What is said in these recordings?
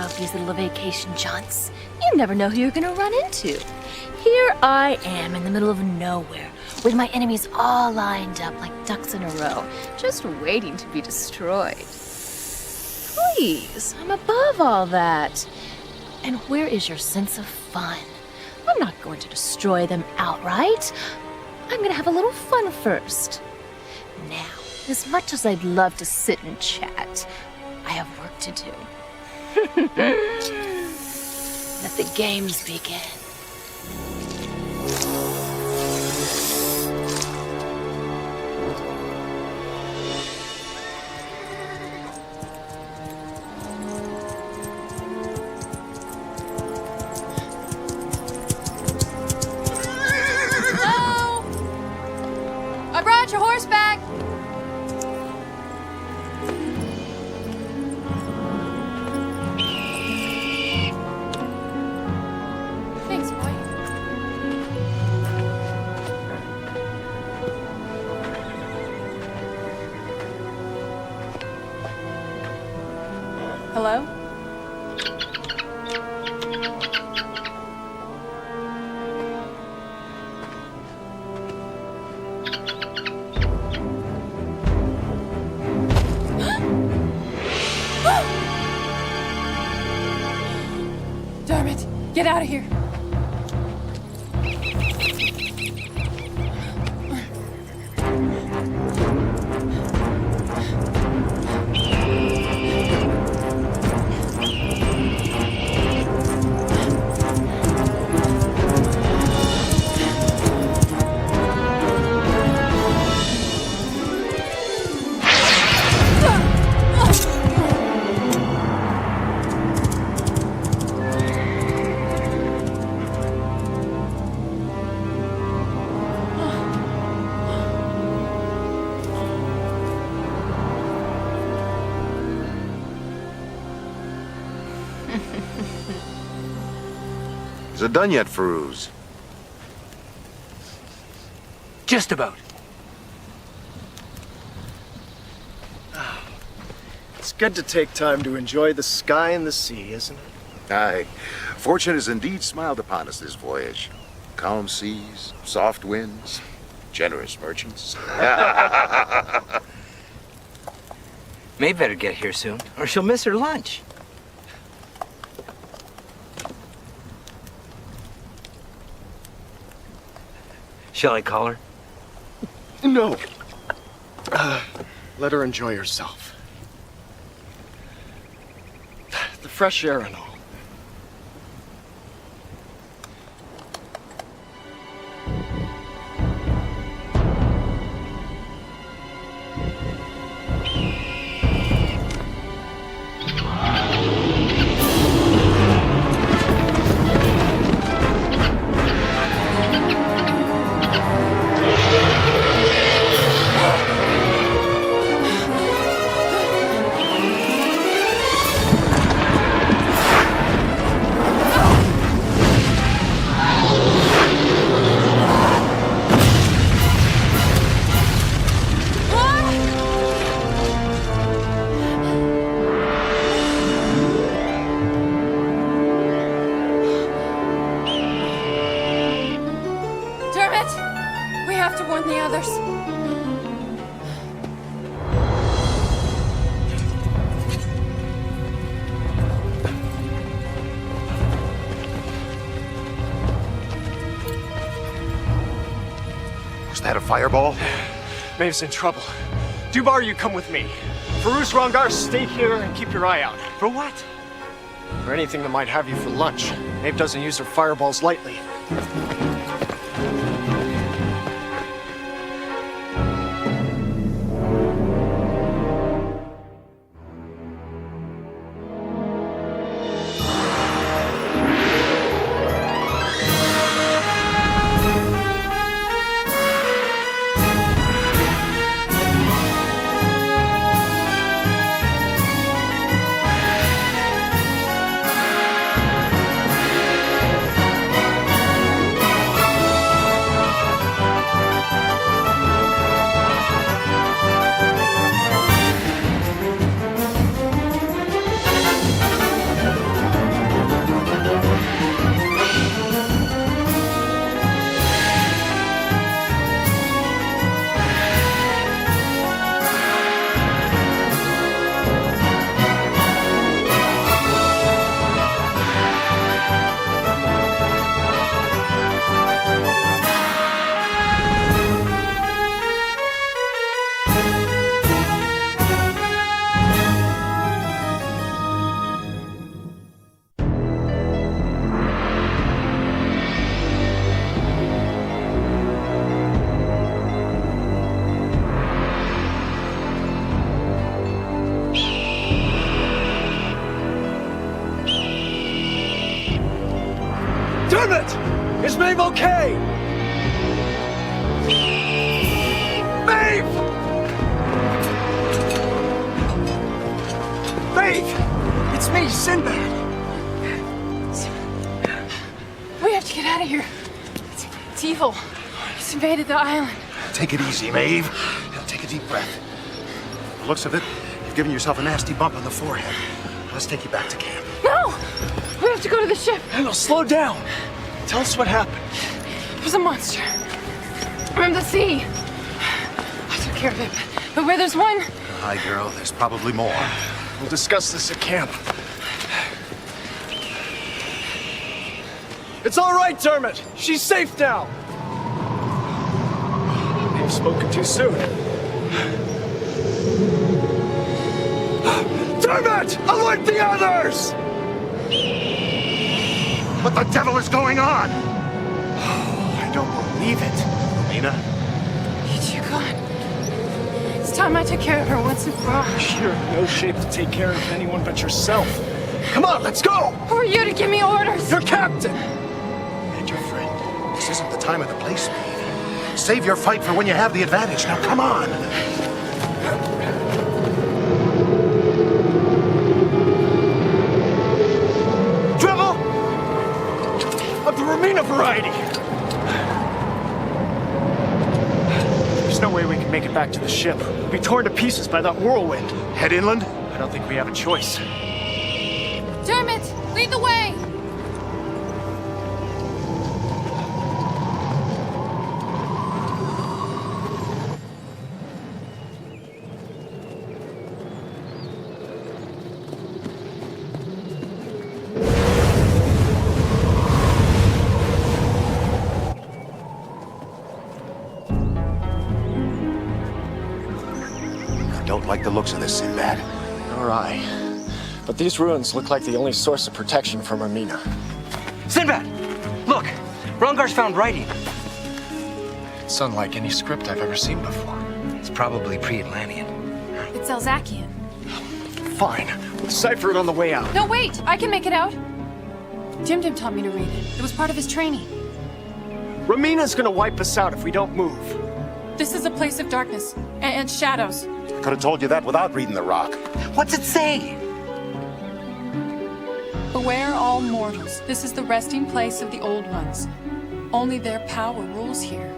love these little vacation jaunts. You never know who you're gonna run into. Here I am in the middle of nowhere, with my enemies all lined up like ducks in a row, just waiting to be destroyed. Please, I'm above all that. And where is your sense of fun? I'm not going to destroy them outright. I'm gonna have a little fun first. Now, as much as I'd love to sit and chat, I have work to do. Let the games begin. Hello? I brought your horse back. Thanks, boy. Hello? Damn it! Get out of here! Is it done yet, Farouz? Just about. It's good to take time to enjoy the sky and the sea, isn't it? Aye. Fortune has indeed smiled upon us this voyage. Calm seas, soft winds, generous merchants. May better get here soon, or she'll miss her lunch. Shall I call her? No. Let her enjoy herself. The fresh air and all. We have to warn the others. Was that a fireball? Maeve's in trouble. Dubar, you come with me. Farouz Rangar, stay here and keep your eye out. For what? For anything that might have you for lunch. Maeve doesn't use her fireballs lightly. Dermot! Is Maeve okay? Maeve! Maeve! It's me, Sinbad. We have to get out of here. It's evil. It's invaded the island. Take it easy, Maeve. Take a deep breath. The looks of it, you've given yourself a nasty bump on the forehead. Let's take you back to camp. No! We have to go to the ship. No, slow down. Tell us what happened. There's a monster. From the sea. I took care of it. But where there's one... Hi, girl. There's probably more. We'll discuss this at camp. It's all right, Dermot. She's safe now. They've spoken too soon. Dermot! Alert the others! What the devil is going on? I don't believe it. Mina? You gone. It's time I took care of her once and for all. You're in no shape to take care of anyone but yourself. Come on, let's go! Who are you to give me orders? Your captain! And your friend. This isn't the time or the place, Maeve. Save your fight for when you have the advantage. Now, come on! Dribble! Of the Romina variety! There's no way we can make it back to the ship. We'll be torn to pieces by that whirlwind. Head inland? I don't think we have a choice. Dermot, lead the way! Don't like the looks of this, Sinbad. Nor I. But these ruins look like the only source of protection from Romina. Sinbad! Look! Rongar's found writing. It's unlike any script I've ever seen before. It's probably pre-Atlantean. It's Alzacian. Fine. We'll decipher it on the way out. No, wait! I can make it out. Dim taught me to read it. It was part of his training. Romina's gonna wipe us out if we don't move. This is a place of darkness and shadows. Could have told you that without reading the rock. What's it say? Beware all mortals. This is the resting place of the old ones. Only their power rules here.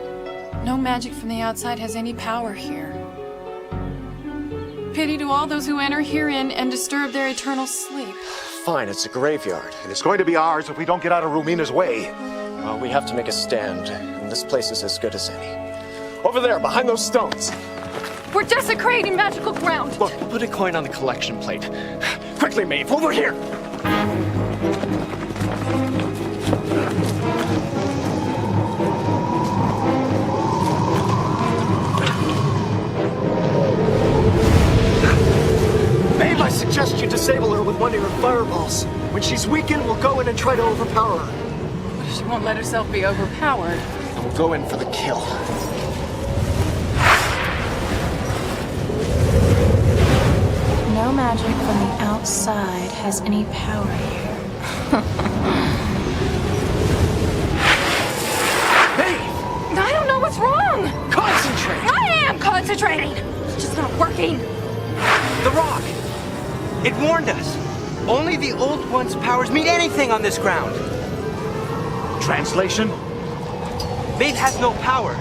No magic from the outside has any power here. Pity to all those who enter herein and disturb their eternal sleep. Fine, it's a graveyard. And it's going to be ours if we don't get out of Rumina's way. Well, we have to make a stand, and this place is as good as any. Over there, behind those stones. We're desecrating magical ground. Look, put a coin on the collection plate. Quickly, Maeve, over here! Maeve, I suggest you disable her with one of your fireballs. When she's weakened, we'll go in and try to overpower her. She won't let herself be overpowered. And we'll go in for the kill. No magic from the outside has any power here. Maeve! I don't know what's wrong! Concentrate! I am concentrating! It's just not working. The rock! It warned us. Only the Old One's powers mean anything on this ground. Translation? Maeve has no power.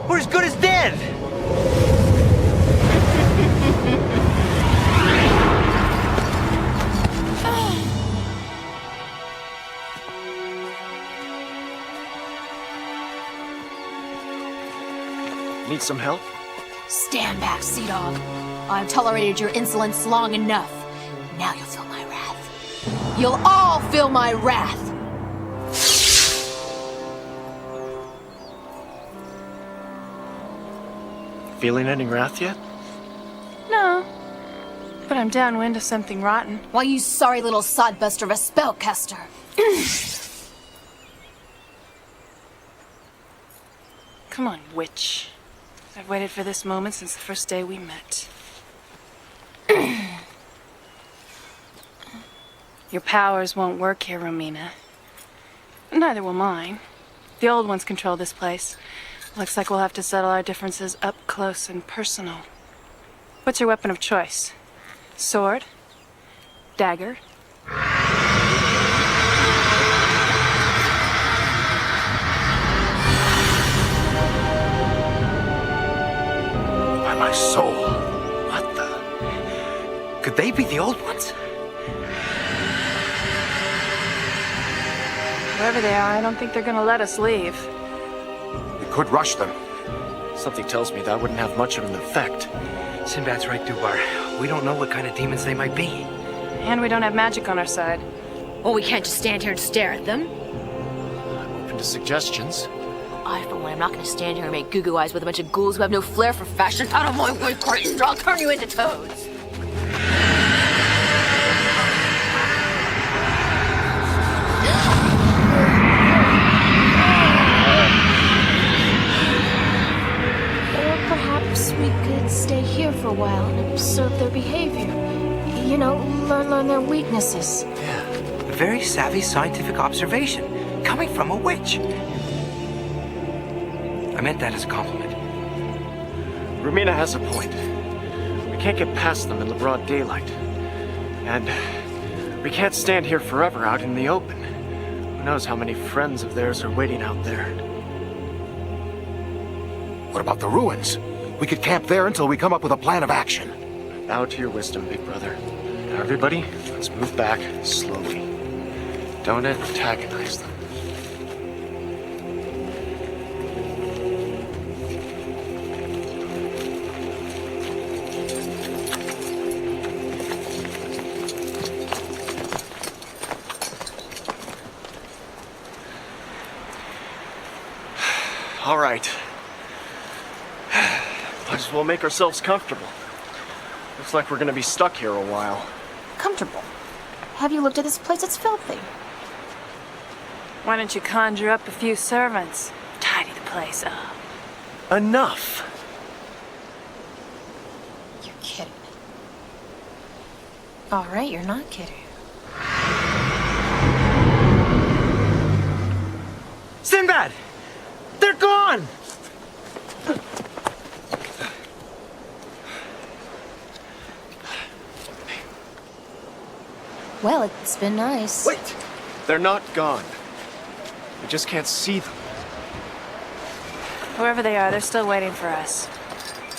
We're as good as dead. Need some help? Stand back, Sea Dog. I've tolerated your insolence long enough. Now you'll feel my wrath. You'll all feel my wrath. Feeling any wrath yet? No. But I'm downwind of something rotten. Why, you sorry little sodbuster of a spellcaster. Come on, witch. I've waited for this moment since the first day we met. Your powers won't work here, Romina. Neither will mine. The old ones control this place. Looks like we'll have to settle our differences up close and personal. What's your weapon of choice? Sword? Dagger? By my soul. What the? Could they be the old ones? Wherever they are, I don't think they're gonna let us leave. We could rush them. Something tells me that wouldn't have much of an effect. Sinbad's right, Dubar. We don't know what kind of demons they might be. And we don't have magic on our side. Well, we can't just stand here and stare at them. I'm open to suggestions. I, for one, am not going to stand here and make goo-goo eyes with a bunch of ghouls who have no flair for fashion. Out of my way, Curtin, or I'll turn you into toads. Or perhaps we could stay here for a while and observe their behavior. You know, learn their weaknesses. Yeah. A very savvy scientific observation, coming from a witch. I meant that as a compliment. Rumina has a point. We can't get past them in the broad daylight. And we can't stand here forever out in the open. Who knows how many friends of theirs are waiting out there. What about the ruins? We could camp there until we come up with a plan of action. Bow to your wisdom, big brother. Now everybody, let's move back slowly. Don't antagonize them. All right. Might as well make ourselves comfortable. Looks like we're gonna be stuck here a while. Comfortable. Have you looked at this place? It's filthy. Why don't you conjure up a few servants? Tidy the place up. Enough! You're kidding. All right, you're not kidding. Sinbad! They're gone! Well, it's been nice. Wait! They're not gone. We just can't see them. Whoever they are, they're still waiting for us.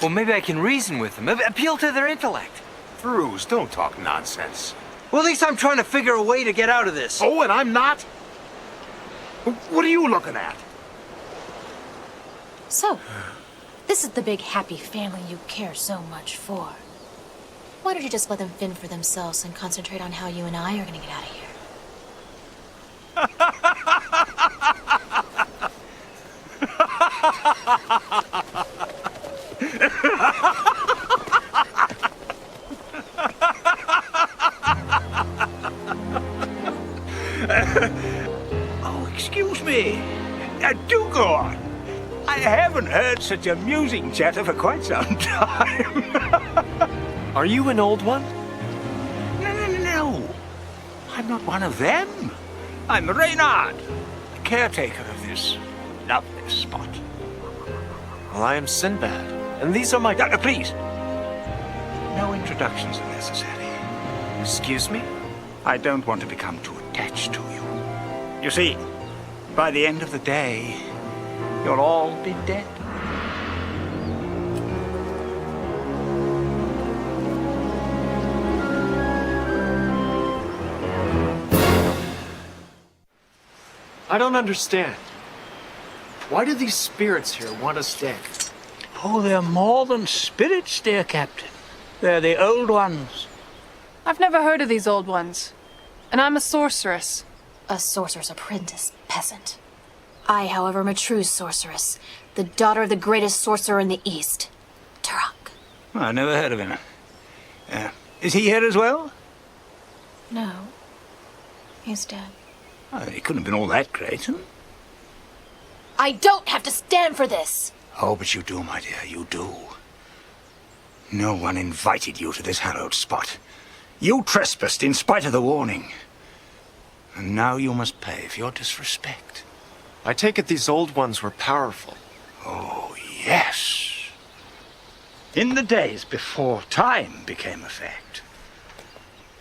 Well, maybe I can reason with them, appeal to their intellect. Bruce, don't talk nonsense. Well, at least I'm trying to figure a way to get out of this. Oh, and I'm not? What are you looking at? So, this is the big happy family you care so much for. Why don't you just let them fend for themselves and concentrate on how you and I are gonna get out of here? Oh, excuse me. Do go on. I haven't heard such amusing chatter for quite some time. Are you an old one? No. I'm not one of them. I'm Reynard, the caretaker of this lovely spot. Well, I am Sinbad, and these are my... Please. No introductions are necessary. Excuse me? I don't want to become too attached to you. You see, by the end of the day, you'll all be dead. I don't understand. Why do these spirits here want us dead? Oh, they're more than spirits, dear Captain. They're the old ones. I've never heard of these old ones. And I'm a sorceress. A sorcerer's apprentice, peasant. I, however, am a true sorceress, the daughter of the greatest sorcerer in the East, Turok. Oh, I never heard of him. Is he here as well? No, he's dead. Oh, he couldn't have been all that great, huh? I don't have to stand for this! Oh, but you do, my dear, you do. No one invited you to this hallowed spot. You trespassed in spite of the warning. And now you must pay for your disrespect. I take it these old ones were powerful. Oh, yes. In the days before time became a fact,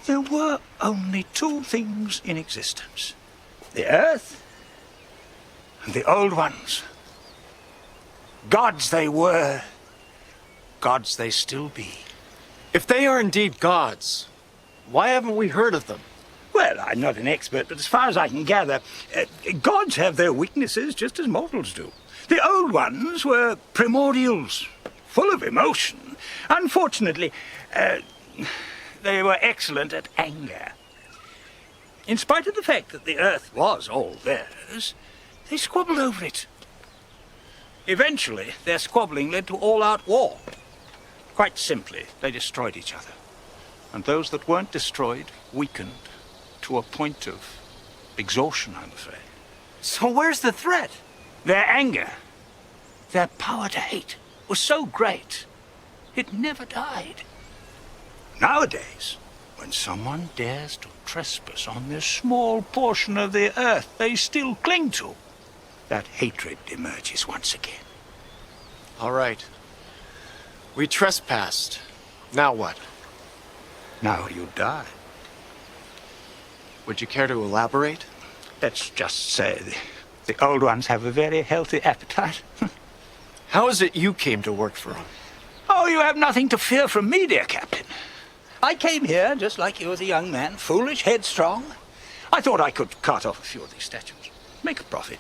there were only two things in existence: the Earth and the Old Ones. Gods they were, gods they still be. If they are indeed gods, why haven't we heard of them? Well, I'm not an expert, but as far as I can gather, gods have their weaknesses just as mortals do. The Old Ones were primordials, full of emotion. Unfortunately, they were excellent at anger. In spite of the fact that the Earth was all theirs, they squabbled over it. Eventually, their squabbling led to all-out war. Quite simply, they destroyed each other. And those that weren't destroyed weakened to a point of exhaustion, I'm afraid. So where's the threat? Their anger, their power to hate, was so great, it never died. Nowadays, when someone dares to trespass on this small portion of the Earth they still cling to, that hatred emerges once again. All right. We trespassed. Now what? Now you die. Would you care to elaborate? Let's just say the Old Ones have a very healthy appetite. How is it you came to work for them? Oh, you have nothing to fear from me, dear Captain. I came here just like you as a young man, foolish, headstrong. I thought I could cut off a few of these statues, make a profit.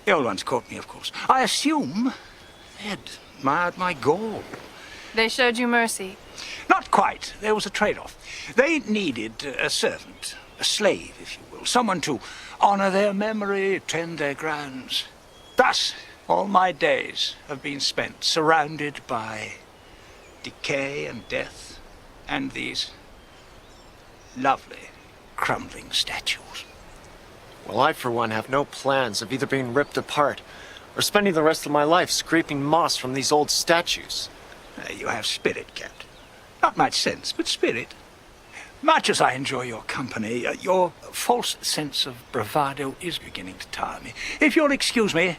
The Old Ones caught me, of course. I assume they had admired my gall. They showed you mercy. Not quite. There was a trade-off. They needed a servant, a slave, if you will, someone to honor their memory, tend their grounds. Thus, all my days have been spent surrounded by decay and death and these lovely, crumbling statues. Well, I, for one, have no plans of either being ripped apart or spending the rest of my life scraping moss from these old statues. You have spirit, Captain. Not much sense, but spirit. Much as I enjoy your company, your false sense of bravado is beginning to tire me. If you'll excuse me,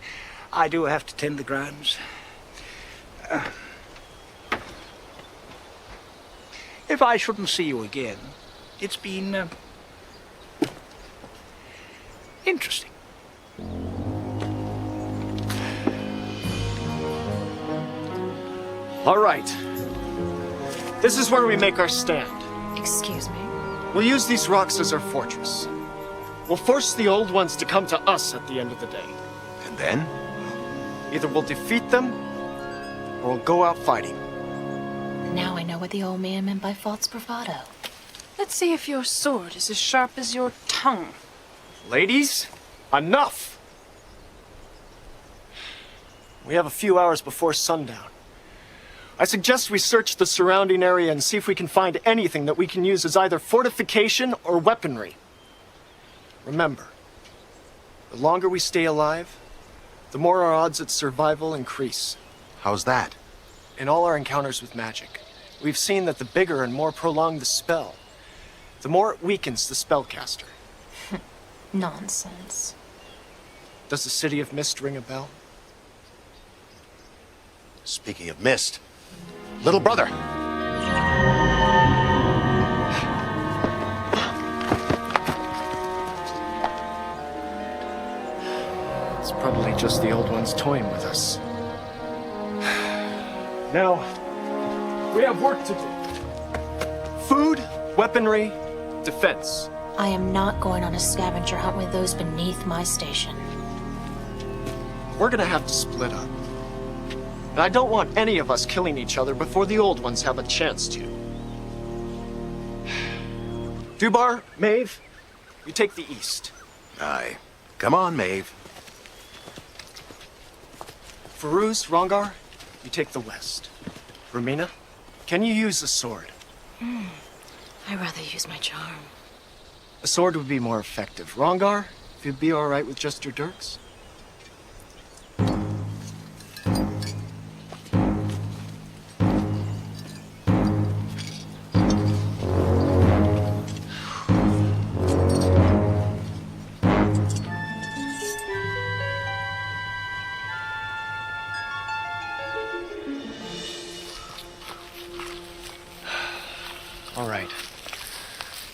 I do have to tend the grounds. If I shouldn't see you again, it's been interesting. All right. This is where we make our stand. Excuse me? We'll use these rocks as our fortress. We'll force the old ones to come to us at the end of the day. And then? Either we'll defeat them, or we'll go out fighting. Now I know what the old man meant by false bravado. Let's see if your sword is as sharp as your tongue. Ladies, enough! We have a few hours before sundown. I suggest we search the surrounding area and see if we can find anything that we can use as either fortification or weaponry. Remember, the longer we stay alive, the more our odds at survival increase. How's that? In all our encounters with magic, we've seen that the bigger and more prolonged the spell, the more it weakens the spellcaster. Nonsense. Does the City of Mist ring a bell? Speaking of mist, little brother. It's probably just the old ones toying with us. Now, we have work to do. Food, weaponry, defense. I am not going on a scavenger hunt with those beneath my station. We're gonna have to split up. And I don't want any of us killing each other before the old ones have a chance to. Dubar, Maeve, you take the east. Aye. Come on, Maeve. Farouz, Rongar, you take the west. Romina, can you use a sword? I'd rather use my charm. A sword would be more effective. Rongar, if you'd be all right with just your dirks?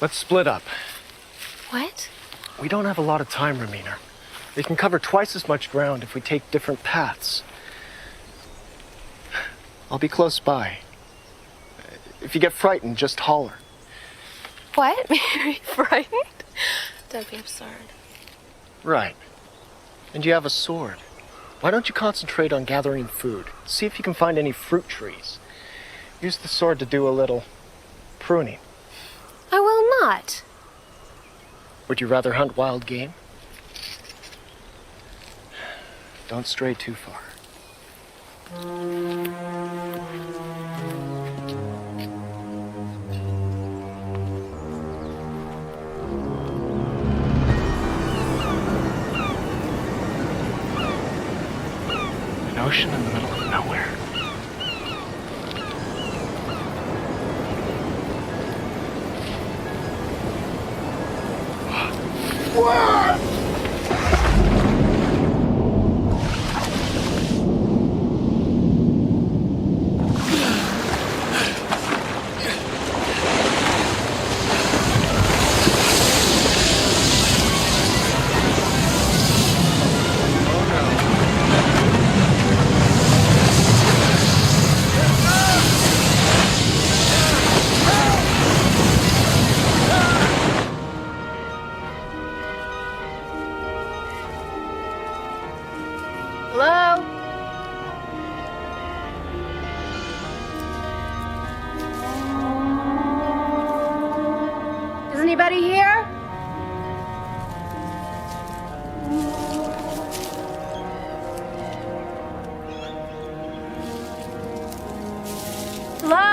Let's split up. What? We don't have a lot of time, Romina. We can cover twice as much ground if we take different paths. I'll be close by. If you get frightened, just holler. What? Are you frightened? Don't be absurd. Right. And you have a sword. Why don't you concentrate on gathering food? See if you can find any fruit trees. Use the sword to do a little pruning. I will not. Would you rather hunt wild game? Don't stray too far. An ocean in the middle of nowhere. Hello? Is anybody here? Hello?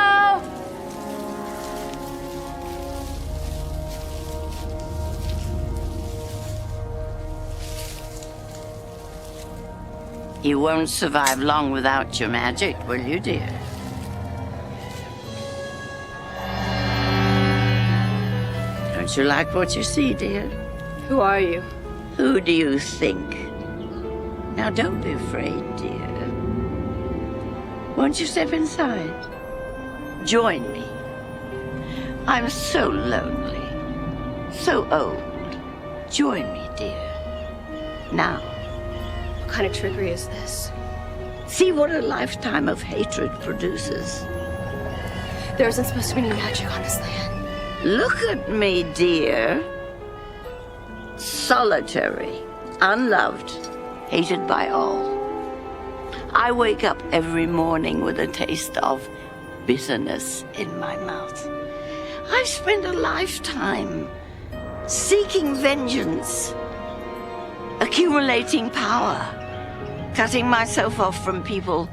You won't survive long without your magic, will you, dear? Don't you like what you see, dear? Who are you? Who do you think? Now, don't be afraid, dear. Won't you step inside? Join me. I'm so lonely, so old. Join me, dear. Now. What kind of trickery is this? See what a lifetime of hatred produces. There isn't supposed to be any magic on this land. Look at me, dear. Solitary, unloved, hated by all. I wake up every morning with a taste of bitterness in my mouth. I've spent a lifetime seeking vengeance, accumulating power, cutting myself off from people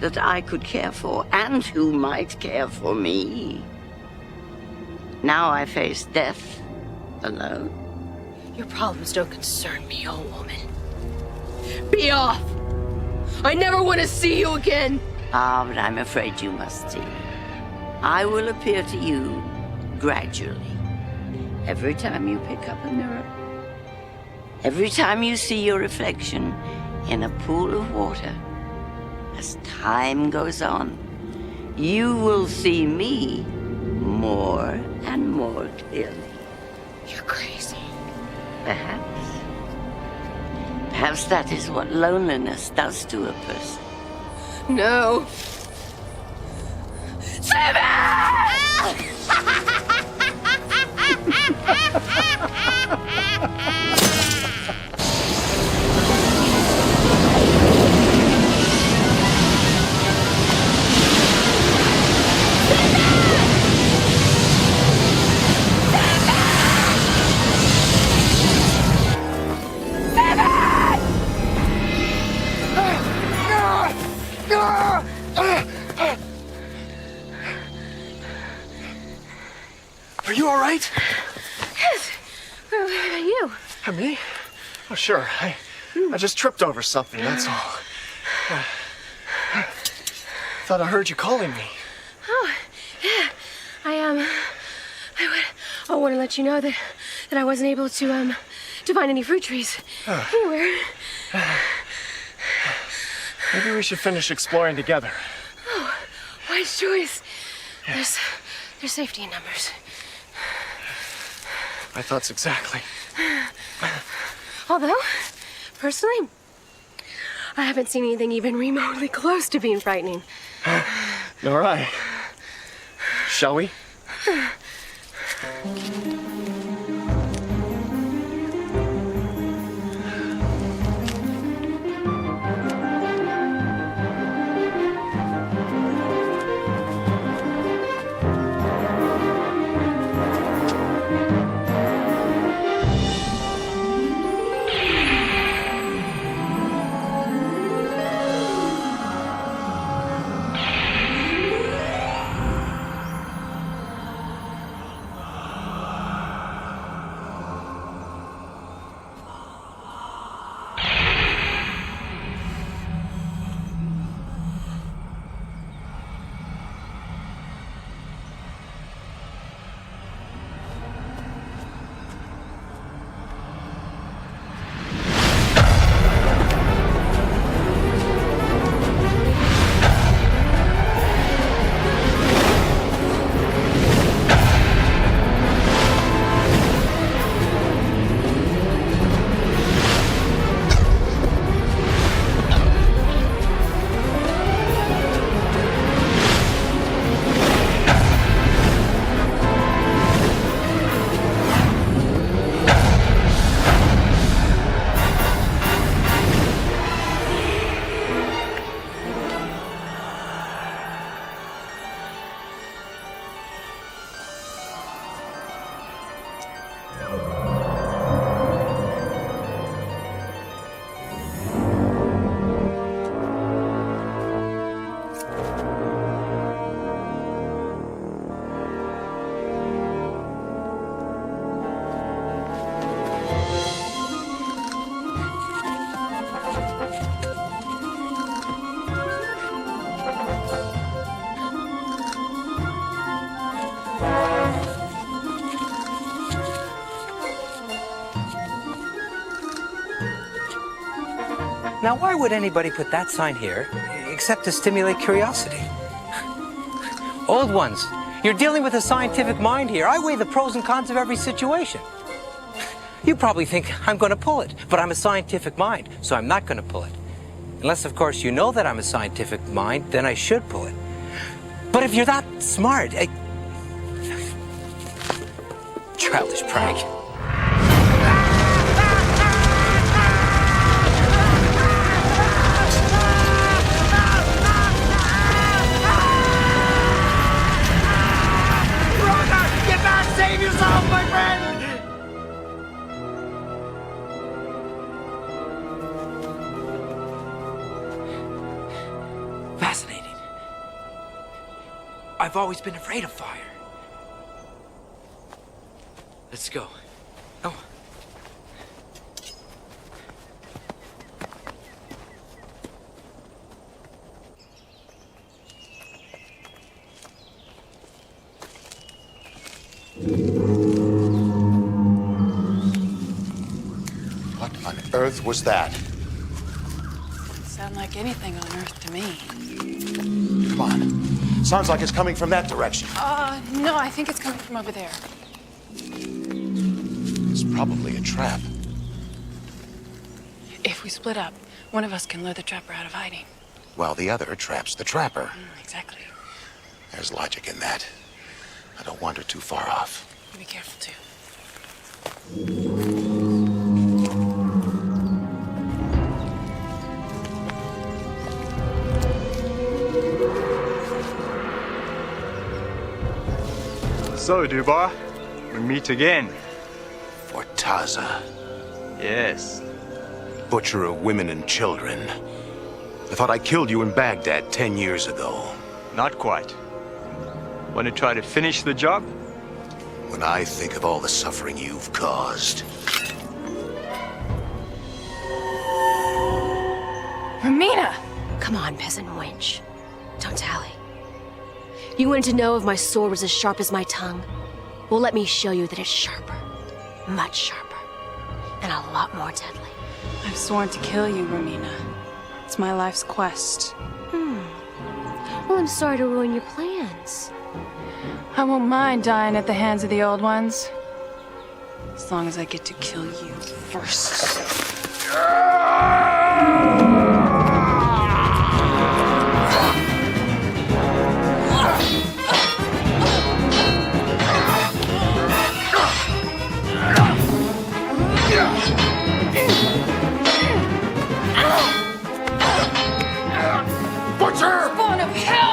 that I could care for and who might care for me. Now I face death alone. Your problems don't concern me, old woman. Be off! I never want to see you again! Ah, but I'm afraid you must see. I will appear to you gradually. Every time you pick up a mirror. Every time you see your reflection in a pool of water. As time goes on, you will see me more and more clearly. You're crazy. Perhaps. Perhaps that is what loneliness does to a person. No. Are you all right? Yes. What about you? Me? Oh, sure. I just tripped over something, that's all. Thought I heard you calling me. Oh, yeah. I want to let you know that I wasn't able to find any fruit trees anywhere. Maybe we should finish exploring together. Oh, wise choice. There's safety in numbers. My thoughts exactly. Although, personally, I haven't seen anything even remotely close to being frightening. Nor I. Shall we? Now, why would anybody put that sign here except to stimulate curiosity? Old ones, you're dealing with a scientific mind here. I weigh the pros and cons of every situation. You probably think I'm going to pull it, but I'm a scientific mind, so I'm not going to pull it. Unless, of course, you know that I'm a scientific mind, then I should pull it. But if you're that smart, childish prank. Save yourself, my friend! Fascinating. I've always been afraid of fire. Let's go. Oh. What on earth was that? Sound like anything on Earth to me. Come on. Sounds like it's coming from that direction. No, I think it's coming from over there. It's probably a trap. If we split up, one of us can lure the trapper out of hiding. While the other traps the trapper. Exactly. There's logic in that. I don't wander too far off. You be careful, too. So, Dubar, we meet again. Fortaza, Yes. butcher of women and children. I thought I killed you in Baghdad 10 years ago. Not quite. Want to try to finish the job? When I think of all the suffering you've caused. Romina! Come on, peasant wench. Don't tally. You wanted to know if my sword was as sharp as my tongue? Well, let me show you that it's sharper. Much sharper. And a lot more deadly. I've sworn to kill you, Romina. It's my life's quest. Well, I'm sorry to ruin your plans. I won't mind dying at the hands of the old ones. As long as I get to kill you first. Butcher! Spawn of hell!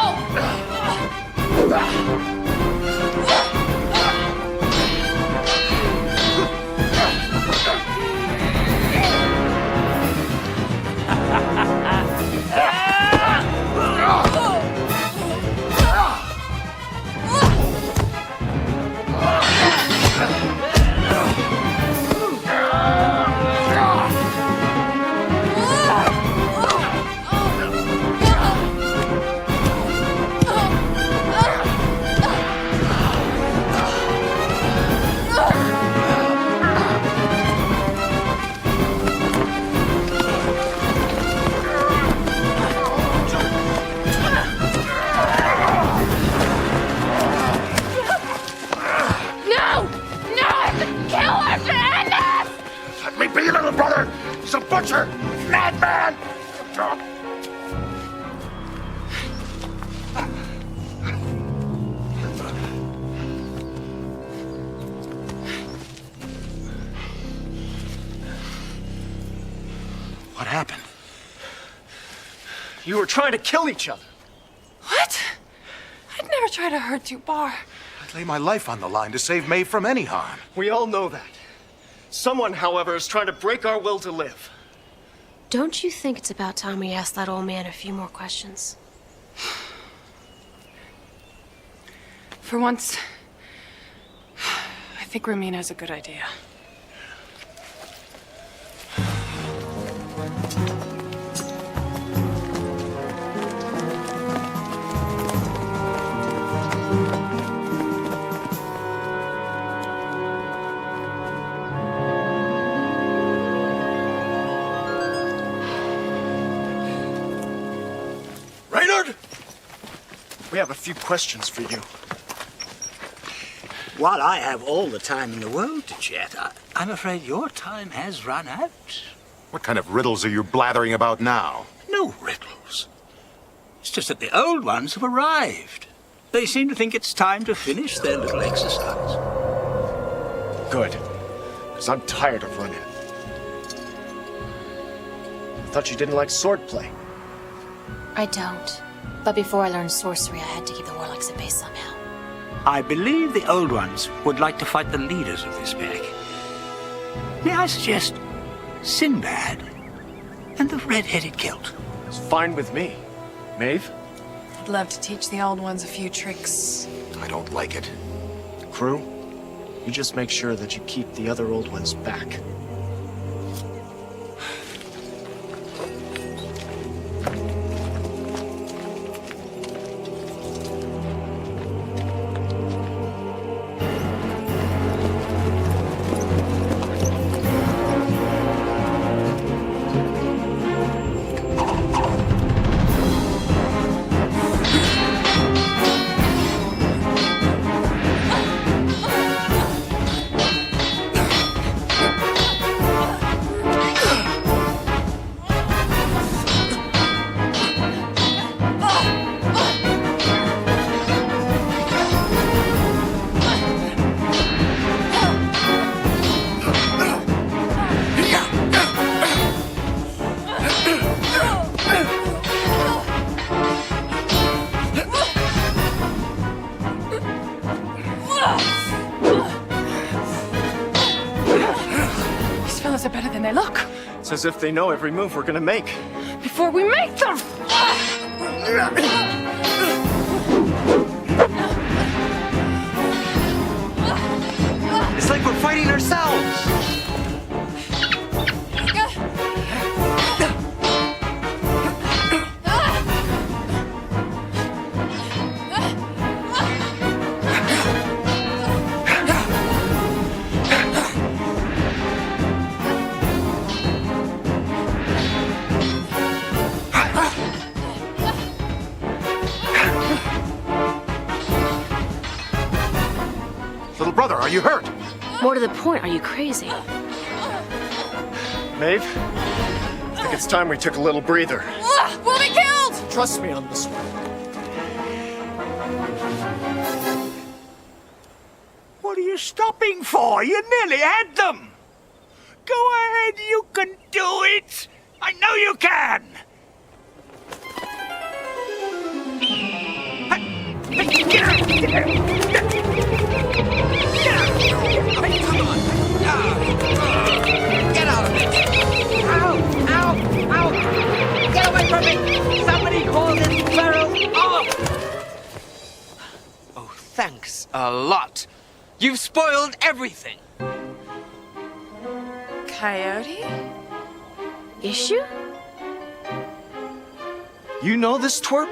Let me be, little brother! He's a butcher! Madman! What happened? You were trying to kill each other. What? I'd never try to hurt you, Bar. I'd lay my life on the line to save Maeve from any harm. We all know that. Someone, however, is trying to break our will to live. Don't you think it's about time we asked that old man a few more questions? For once, I think Romina has a good idea. We have a few questions for you. While I have all the time in the world to chat, I'm afraid your time has run out. What kind of riddles are you blathering about now? No riddles. It's just that the old ones have arrived. They seem to think it's time to finish their little exercise. Good. Because I'm tired of running. I thought you didn't like swordplay. I don't. But before I learned sorcery, I had to keep the warlocks at bay somehow. I believe the old ones would like to fight the leaders of this pack. May I suggest Sinbad and the red-headed kilt? It's fine with me. Maeve? I'd love to teach the old ones a few tricks. I don't like it. Crew, you just make sure that you keep the other old ones back. These fellas are better than they look. It's as if they know every move we're gonna make. Before we make them! It's like we're fighting ourselves. Little brother, are you hurt? More to the point, are you crazy? Maeve, I think it's time we took a little breather. We'll be killed! Trust me on this one. What are you stopping for? You nearly had them. Go ahead, you can do it. I know you can. Get out! Get out! Come on! Get out of it! Ow! Ow! Ow! Get away from me! Somebody call this barrel off! Oh, thanks a lot. You've spoiled everything. Coyote? Issue? You know this twerp?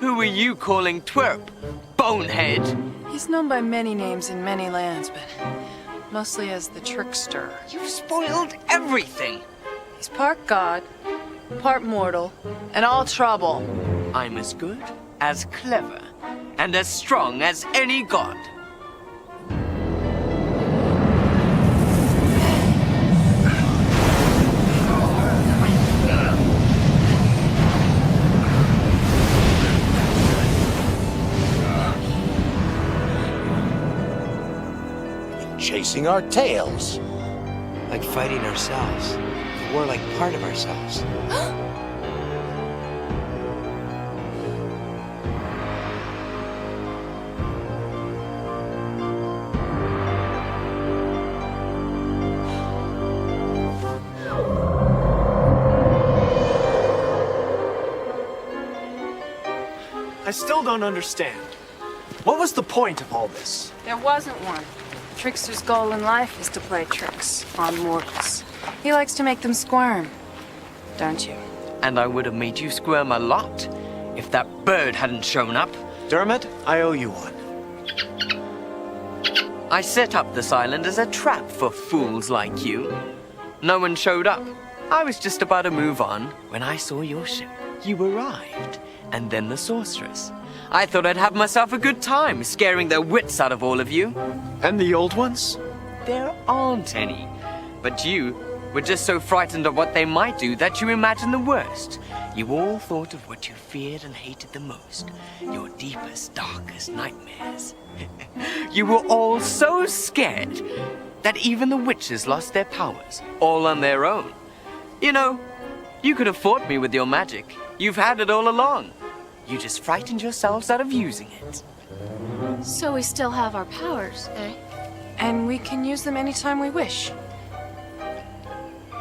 Who are you calling twerp? Bonehead. He's known by many names in many lands, but mostly as the trickster. You've spoiled everything. He's part god, part mortal, and all trouble. I'm as good, as clever, and as strong as any god. Chasing our tails. Like fighting ourselves. We're like part of ourselves. I still don't understand. What was the point of all this? There wasn't one. The trickster's goal in life is to play tricks on mortals. He likes to make them squirm, don't you? And I would have made you squirm a lot if that bird hadn't shown up. Dermot, I owe you one. I set up this island as a trap for fools like you. No one showed up. I was just about to move on when I saw your ship. You arrived, and then the sorceress. I thought I'd have myself a good time scaring the wits out of all of you. And the old ones? There aren't any. But you were just so frightened of what they might do that you imagined the worst. You all thought of what you feared and hated the most. Your deepest, darkest nightmares. You were all so scared that even the witches lost their powers, all on their own. You know, you could have fought me with your magic. You've had it all along. You just frightened yourselves out of using it. So we still have our powers, eh? And we can use them anytime we wish.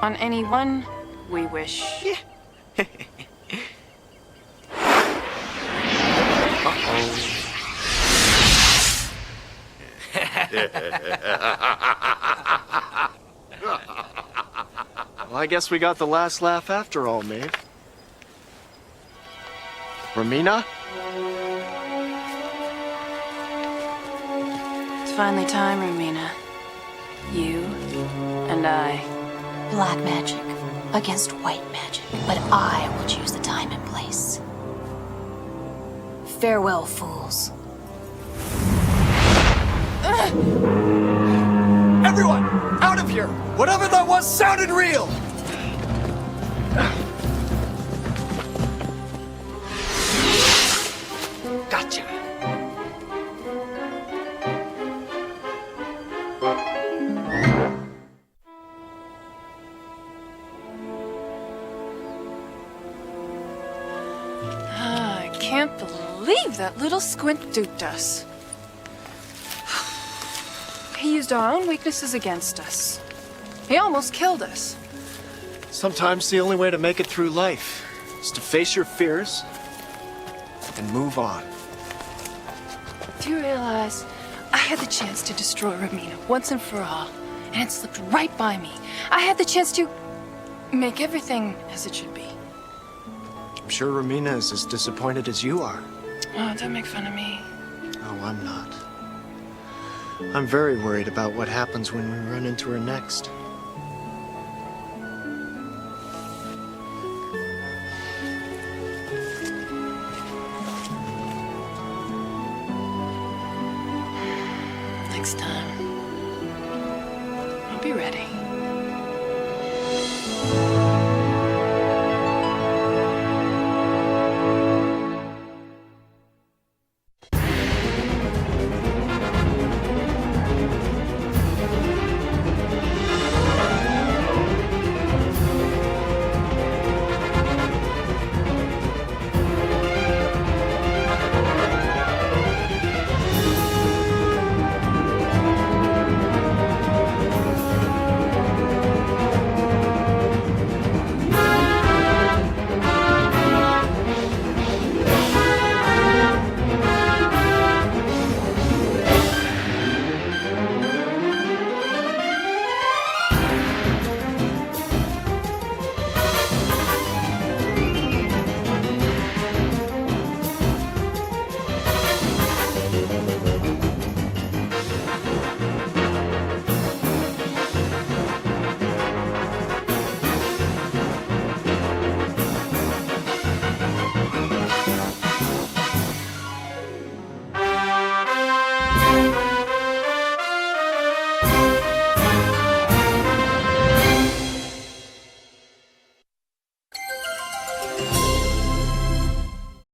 On anyone we wish. Yeah. Well, I guess we got the last laugh after all, Maeve. Romina? It's finally time, Romina. You and I. Black magic against white magic, but I will choose the time and place. Farewell, fools. Everyone, out of here! Whatever that was sounded real! Gotcha. I can't believe that little squint duped us. He used our own weaknesses against us. He almost killed us. Sometimes the only way to make it through life is to face your fears and move on. Do you realize I had the chance to destroy Romina once and for all, and it slipped right by me. I had the chance to make everything as it should be. I'm sure Romina is as disappointed as you are. Oh, don't make fun of me. Oh, I'm not. I'm very worried about what happens when we run into her next. Next time. Bye.